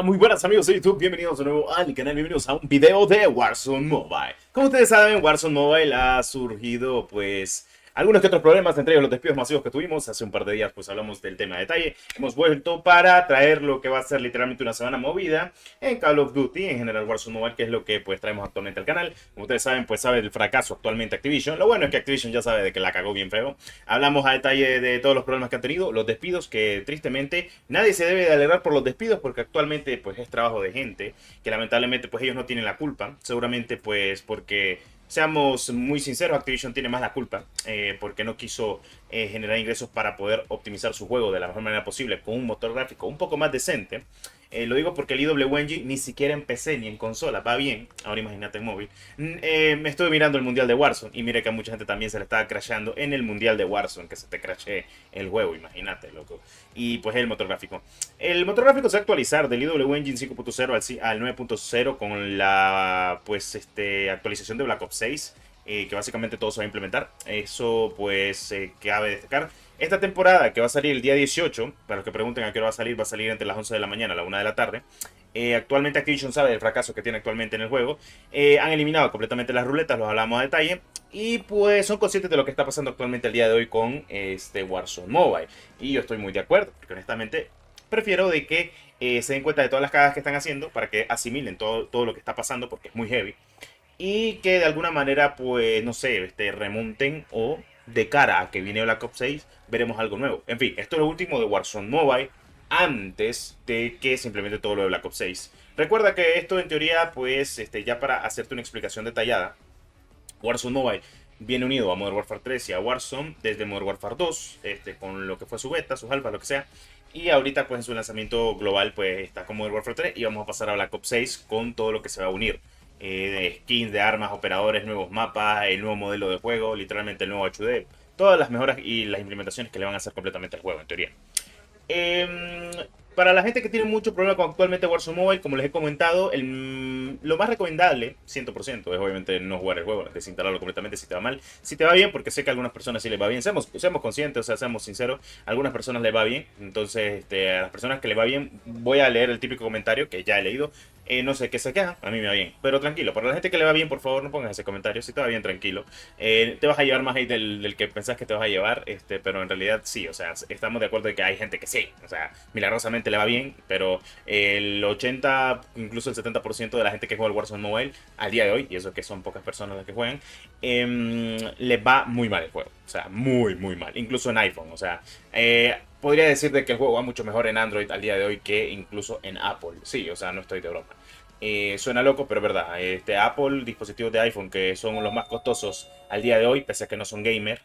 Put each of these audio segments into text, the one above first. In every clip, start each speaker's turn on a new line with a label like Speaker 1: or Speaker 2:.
Speaker 1: Muy buenas amigos de YouTube, bienvenidos de nuevo al canal, bienvenidos a un video de Warzone Mobile. Como ustedes saben, Warzone Mobile ha surgido pues algunos que otros problemas, entre ellos los despidos masivos que tuvimos. Hace un par de días pues hablamos del tema a detalle. Hemos vuelto para traer lo que va a ser literalmente una semana movida en Call of Duty, en general Warzone Mobile, que es lo que pues traemos actualmente al canal. Como ustedes saben, pues sabe del fracaso actualmente Activision. Lo bueno es que Activision ya sabe de que la cagó bien feo. Hablamos a detalle de todos los problemas que han tenido, los despidos, que tristemente nadie se debe de alegrar por los despidos porque actualmente pues es trabajo de gente que lamentablemente pues ellos no tienen la culpa. Seguramente pues porque seamos muy sinceros, Activision tiene más la culpa porque no quiso generar ingresos para poder optimizar su juego de la mejor manera posible con un motor gráfico un poco más decente. Lo digo porque el IW Engine ni siquiera en PC ni en consola va bien. Ahora imagínate en móvil. Me estuve mirando el mundial de Warzone y mire que a mucha gente también se le estaba crashando en el mundial de Warzone, que se te crashee el juego, imagínate, loco. Y pues el motor gráfico. El motor gráfico se va a actualizar del IW Engine 5.0 al 9.0 con la pues actualización de Black Ops 6. Que básicamente todo se va a implementar. Eso pues cabe destacar. Esta temporada que va a salir el día 18, para los que pregunten a qué hora va a salir entre las 11 de la mañana a la 1 de la tarde. Actualmente Activision sabe del fracaso que tiene actualmente en el juego. Han eliminado completamente las ruletas, los hablamos a detalle. Y pues son conscientes de lo que está pasando actualmente el día de hoy con este Warzone Mobile. Y yo estoy muy de acuerdo, porque honestamente prefiero de que se den cuenta de todas las cagadas que están haciendo para que asimilen todo lo que está pasando, porque es muy heavy. Y que de alguna manera, pues, no sé, remonten o de cara a que viene Black Ops 6, veremos algo nuevo. En fin, esto es lo último de Warzone Mobile antes de que simplemente todo lo de Black Ops 6. Recuerda que esto en teoría, pues, ya para hacerte una explicación detallada, Warzone Mobile viene unido a Modern Warfare 3 y a Warzone desde Modern Warfare 2, con lo que fue su beta, sus alfas, lo que sea. Y ahorita, pues, en su lanzamiento global, pues, está con Modern Warfare 3 y vamos a pasar a Black Ops 6 con todo lo que se va a unir. De skins, de armas, operadores, nuevos mapas, el nuevo modelo de juego, literalmente el nuevo HUD, todas las mejoras y las implementaciones que le van a hacer completamente al juego, en teoría. Eh, para la gente que tiene mucho problema con actualmente Warzone Mobile, como les he comentado, lo más recomendable, 100%, es obviamente no jugar el juego, desinstalarlo completamente si te va mal. Si te va bien, porque sé que a algunas personas sí les va bien, seamos conscientes, o sea, seamos sinceros, a algunas personas les va bien. Entonces, a las personas que les va bien, voy a leer el típico comentario que ya he leído. No sé qué se queja, a mí me va bien. Pero tranquilo, para la gente que le va bien, por favor, no pongas ese comentario. Si te va bien, tranquilo. Te vas a llevar más hate del que pensás que te vas a llevar, pero en realidad sí, o sea, estamos de acuerdo de que hay gente que sí, o sea, milagrosamente le va bien, pero el 80, incluso el 70% de la gente que juega el Warzone Mobile al día de hoy, y eso que son pocas personas las que juegan, les va muy mal el juego, o sea, muy, muy mal, incluso en iPhone, o sea, podría decir de que el juego va mucho mejor en Android al día de hoy que incluso en Apple, sí, o sea, no estoy de broma. Suena loco, pero es verdad. Apple, dispositivos de iPhone que son los más costosos al día de hoy, pese a que no son gamer,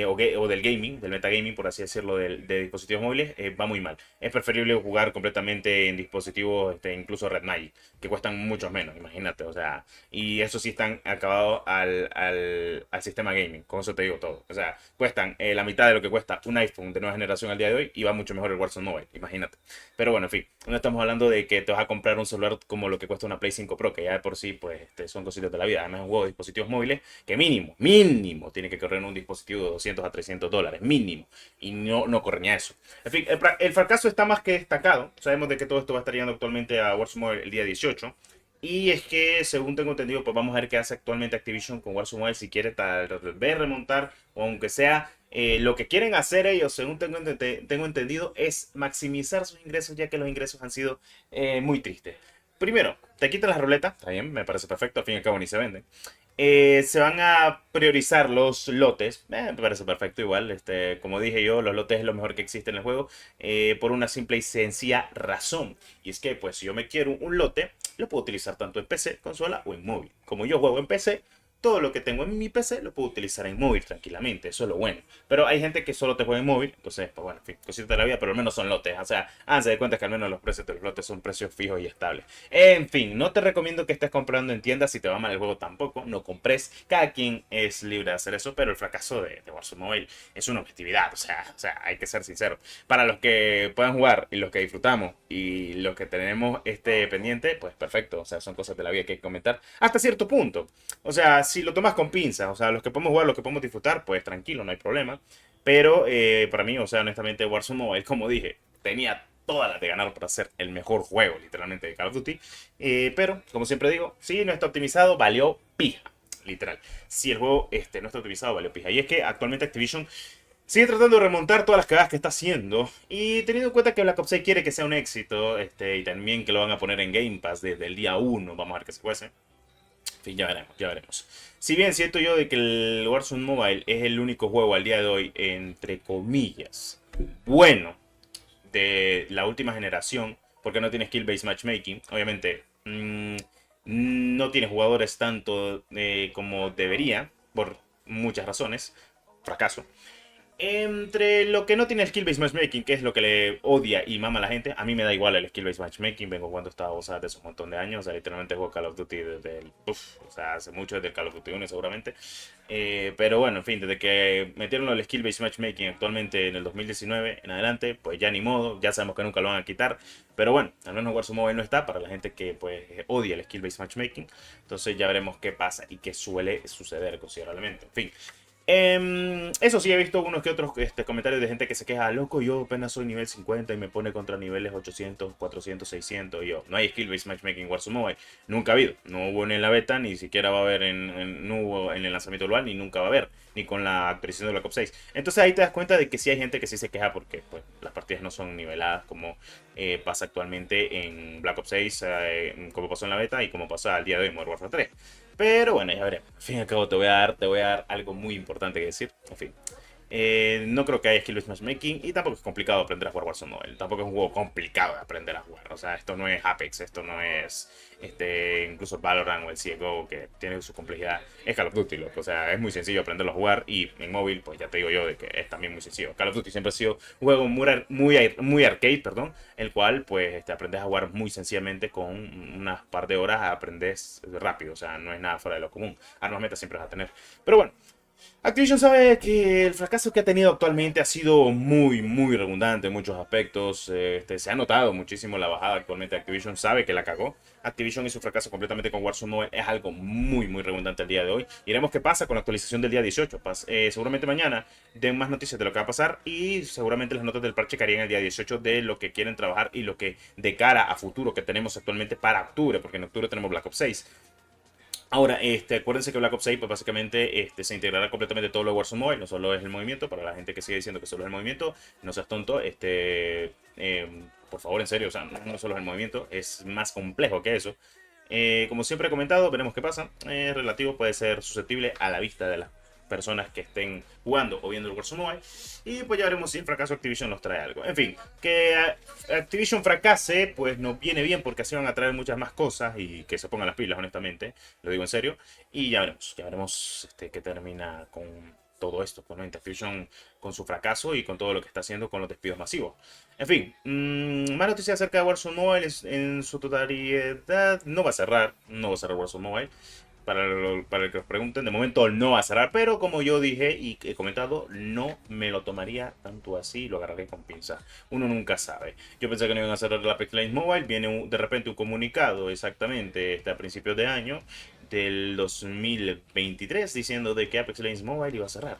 Speaker 1: o del gaming, del metagaming, por así decirlo, de dispositivos móviles, va muy mal. Es preferible jugar completamente en dispositivos, incluso Red Magic, que cuestan mucho menos, imagínate, o sea, y eso sí están acabados al sistema gaming, con eso te digo todo. O sea, cuestan la mitad de lo que cuesta un iPhone de nueva generación al día de hoy y va mucho mejor el Warzone Mobile, imagínate. Pero bueno, en fin, no estamos hablando de que te vas a comprar un celular como lo que cuesta una Play 5 Pro, que ya de por sí, pues, son cositas de la vida. Además, es un juego de dispositivos móviles que mínimo, tiene que correr en un dispositivo de $200 a $300, mínimo. Y no corre ni a eso. En fin, el fracaso está más que destacado. Sabemos de que todo esto va a estar llegando actualmente a Warzone Mobile el día 18. Y es que, según tengo entendido, pues vamos a ver qué hace actualmente Activision con Warzone Mobile, si quiere tal vez remontar, o aunque sea lo que quieren hacer ellos, según tengo entendido, es maximizar sus ingresos, ya que los ingresos han sido muy tristes. Primero, te quitan las ruletas, está bien, me parece perfecto, al fin y al cabo ni se venden. Se van a priorizar los lotes, me parece perfecto igual, como dije yo, los lotes es lo mejor que existe en el juego, por una simple y sencilla razón, y es que pues si yo me quiero un lote, lo puedo utilizar tanto en PC, consola o en móvil. Como yo juego en PC, todo lo que tengo en mi PC lo puedo utilizar en móvil tranquilamente, eso es lo bueno. Pero hay gente que solo te juega en móvil, entonces, pues bueno, en fin, cositas de la vida, pero al menos son lotes. O sea, háganse de cuenta que al menos los precios de los lotes son precios fijos y estables. En fin, no te recomiendo que estés comprando en tiendas, si te va mal el juego tampoco, no compres. Cada quien es libre de hacer eso, pero el fracaso de Warzone Mobile es una objetividad, o sea, hay que ser sincero. Para los que puedan jugar y los que disfrutamos y los que tenemos este pendiente, pues perfecto, o sea, son cosas de la vida que hay que comentar hasta cierto punto. O sea, si lo tomas con pinzas, o sea, los que podemos jugar, los que podemos disfrutar, pues tranquilo, no hay problema. Pero para mí, o sea, honestamente, Warzone Mobile, como dije, tenía todas las de ganar para ser el mejor juego, literalmente, de Call of Duty. Pero, como siempre digo, si no está optimizado, valió pija, literal. Si el juego no está optimizado, valió pija. Y es que actualmente Activision sigue tratando de remontar todas las cagadas que está haciendo. Y teniendo en cuenta que Black Ops 6 quiere que sea un éxito, y también que lo van a poner en Game Pass desde el día 1, vamos a ver qué se cuece. En fin, ya veremos, ya veremos. Si bien siento yo de que el Warzone Mobile es el único juego al día de hoy, entre comillas, bueno, de la última generación, porque no tiene skill-based matchmaking, obviamente, no tiene jugadores tanto como debería, por muchas razones, fracaso. Entre lo que no tiene skill-based matchmaking, que es lo que le odia y mama a la gente, a mí me da igual el skill-based matchmaking, vengo jugando esta cosa desde hace un montón de años, o sea, literalmente juego Call of Duty desde el, o sea, hace mucho, desde el Call of Duty 1 seguramente, pero bueno, en fin, desde que metieron el skill-based matchmaking actualmente en el 2019 en adelante, pues ya ni modo, ya sabemos que nunca lo van a quitar, pero bueno, al menos Warzone Mobile no está para la gente que pues odia el skill-based matchmaking, entonces ya veremos qué pasa y qué suele suceder considerablemente, en fin. Eso sí, he visto unos que otros comentarios de gente que se queja, loco, yo apenas soy nivel 50 y me pone contra niveles 800, 400, 600. Y yo, no hay skill-based matchmaking en Warzone Mobile. Nunca ha habido. No hubo ni en la beta, ni siquiera va a haber no hubo en el lanzamiento global, ni nunca va a haber, ni con la actualización de Black Ops 6. Entonces ahí te das cuenta de que sí hay gente que sí se queja porque pues, las partidas no son niveladas como pasa actualmente en Black Ops 6, como pasó en la beta y como pasa al día de hoy en Modern Warfare 3. Pero bueno, ya veremos. Al fin y al cabo te voy a dar algo muy importante que decir. En fin. No creo que haya skill-based matchmaking y tampoco es complicado aprender a jugar Warzone Mobile. Tampoco es un juego complicado de aprender a jugar. O sea, esto no es Apex, esto no es incluso Valorant o el CSGO que tiene su complejidad. Es Call of Duty, loco. O sea, es muy sencillo aprenderlo a jugar y en móvil, pues ya te digo yo de que es también muy sencillo. Call of Duty siempre ha sido un juego muy arcade, perdón, el cual pues aprendes a jugar muy sencillamente con unas par de horas, aprendes rápido. O sea, no es nada fuera de lo común. Armas metas siempre vas a tener. Pero bueno. Activision sabe que el fracaso que ha tenido actualmente ha sido muy redundante en muchos aspectos. Se ha notado muchísimo la bajada actualmente de Activision. Sabe que la cagó. Activision y su fracaso completamente con Warzone Mobile es algo muy redundante el día de hoy. Iremos qué pasa con la actualización del día 18. Seguramente mañana den más noticias de lo que va a pasar y seguramente las notas del parche caerían el día 18 de lo que quieren trabajar y lo que de cara a futuro que tenemos actualmente para octubre, porque en octubre tenemos Black Ops 6. Ahora, acuérdense que Black Ops 6, pues básicamente se integrará completamente todo lo de Warzone Mobile, no solo es el movimiento, para la gente que sigue diciendo que solo es el movimiento, no seas tonto, por favor, en serio, o sea, no solo es el movimiento, es más complejo que eso. Como siempre he comentado, veremos qué pasa, relativo puede ser susceptible a la vista de las personas que estén jugando o viendo el Warzone Mobile. Y pues ya veremos si el fracaso Activision nos trae algo. En fin, que Activision fracase, pues nos viene bien porque así van a traer muchas más cosas y que se pongan las pilas, honestamente. Lo digo en serio. Y ya veremos qué termina con todo esto. Actualmente Activision con su fracaso y con todo lo que está haciendo con los despidos masivos. En fin, más noticias acerca de Warzone Mobile en su totalidad. No va a cerrar Warzone Mobile. Para el que os pregunten, de momento no va a cerrar, pero como yo dije y he comentado, no me lo tomaría tanto así, lo agarraré con pinza. Uno nunca sabe. Yo pensé que no iban a cerrar el Apex Legends Mobile, viene de repente un comunicado exactamente a principios de año del 2023 diciendo de que Apex Legends Mobile iba a cerrar.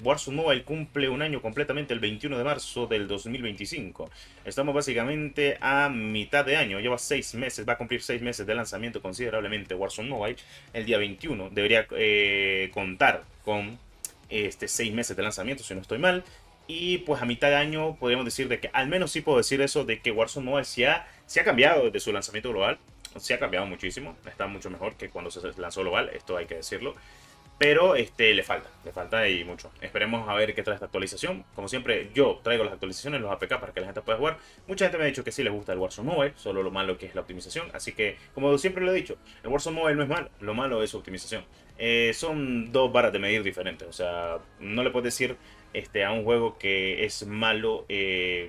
Speaker 1: Warzone Mobile cumple un año completamente el 21 de marzo del 2025. Estamos básicamente a mitad de año, lleva 6 meses, va a cumplir 6 meses de lanzamiento considerablemente Warzone Mobile. El día 21 debería contar con 6 meses de lanzamiento, si no estoy mal. Y pues a mitad de año podríamos decir de que, al menos sí puedo decir eso, de que Warzone Mobile se ha cambiado desde su lanzamiento global. Se ha cambiado muchísimo, está mucho mejor que cuando se lanzó global, esto hay que decirlo. Pero le falta y mucho. Esperemos a ver qué trae esta actualización. Como siempre, yo traigo las actualizaciones, los APK para que la gente pueda jugar. Mucha gente me ha dicho que sí les gusta el Warzone Mobile, solo lo malo que es la optimización. Así que, como siempre lo he dicho, el Warzone Mobile no es malo, lo malo es su optimización. Son dos varas de medir diferentes. O sea, no le puedes decir a un juego que es malo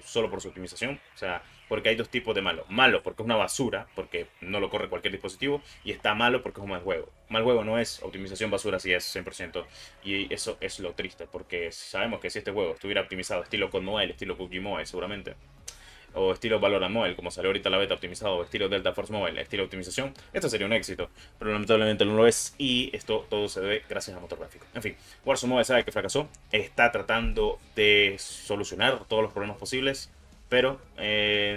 Speaker 1: solo por su optimización. O sea, porque hay dos tipos de malo. Malo porque es una basura, porque no lo corre cualquier dispositivo. Y está malo porque es un mal juego. Mal juego no es optimización basura, si es 100%. Y eso es lo triste, porque sabemos que si este juego estuviera optimizado estilo COD Mobile, estilo PUBG Mobile seguramente, o estilo Valorant Mobile, como salió ahorita la beta optimizado, o estilo Delta Force Mobile, estilo optimización, esto sería un éxito. Pero lamentablemente no lo es, y esto todo se debe gracias al motor gráfico. En fin, Warzone Mobile sabe que fracasó, está tratando de solucionar todos los problemas posibles. Pero,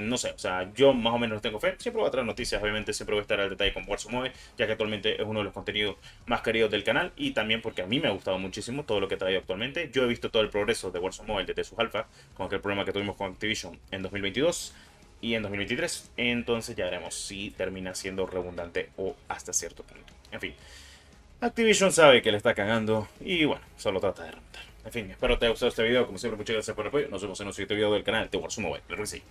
Speaker 1: no sé, o sea, yo más o menos les tengo fe. Siempre voy a traer noticias, obviamente, siempre voy a estar al detalle con Warzone Mobile, ya que actualmente es uno de los contenidos más queridos del canal. Y también porque a mí me ha gustado muchísimo todo lo que he traído actualmente. Yo he visto todo el progreso de Warzone Mobile desde sus alfa, con aquel problema que tuvimos con Activision en 2022 y en 2023. Entonces ya veremos si termina siendo redundante o hasta cierto punto. En fin, Activision sabe que le está cagando y bueno, solo trata de remontar. En fin, espero te haya gustado este video. Como siempre, muchas gracias por el apoyo. Nos vemos en un siguiente video del canal de Warzone Mobile. Claro que sí.